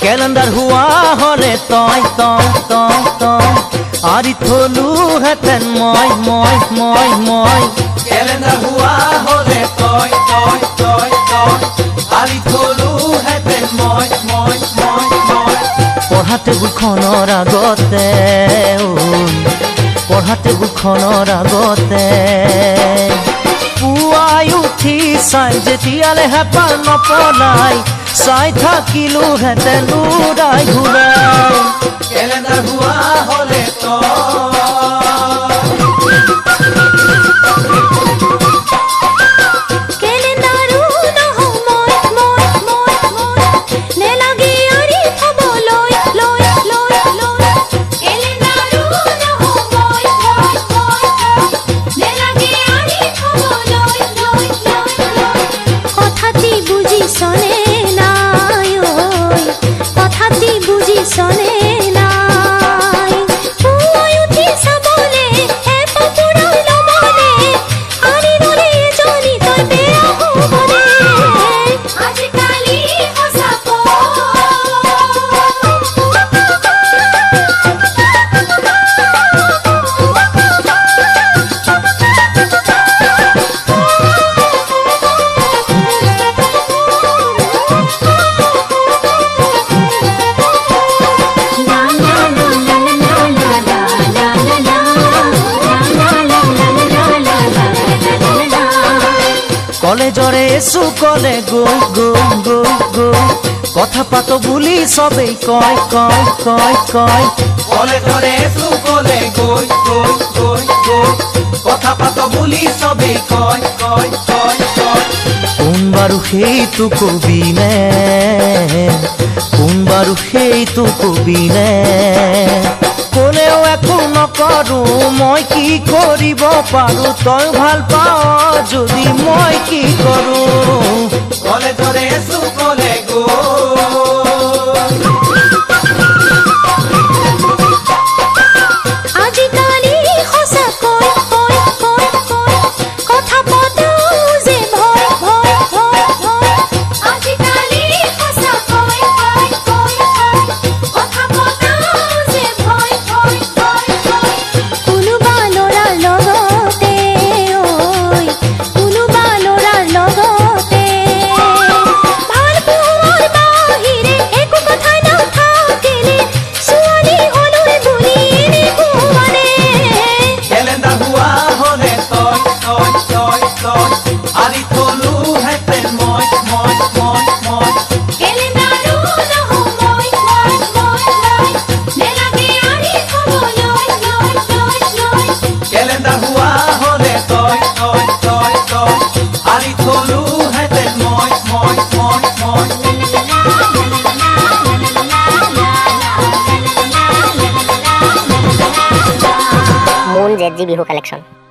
Calendar हुआ हले तय तय तय तय आरी थलु हेतेन मय मय मय मय कैलेंडर हुआ हले तय तय तय तय आरी थलु हेतेन मय मय मय मय पढ़ाते बुखनर आगते पढ़ाते बुखनर आगते पुआई उठी साई जेतियाले हेपा नपनाय साई থাকিলো হেতেন উড়াই ঘুরাই ক্যালেন্ডার হুয়া হলে তো কলেজরে এসু কলে গই গই গই গই কথা পাতো বুলি সবেই কয় কয় কয় কয় কলেজরে এসু কলে গই গই গই গই কথা পাতো বুলি সবেই কয় কয় কয় কয় কোনবারু সেইটো কবিনে কোনবারু সেইটো কবিনে কোনেও একো নকৰো মই কি কৰিব পাৰো তই ভাল পাও যদি মই কি কৰো কলেজৰে এসু কলে Moon ZG Bihu collection.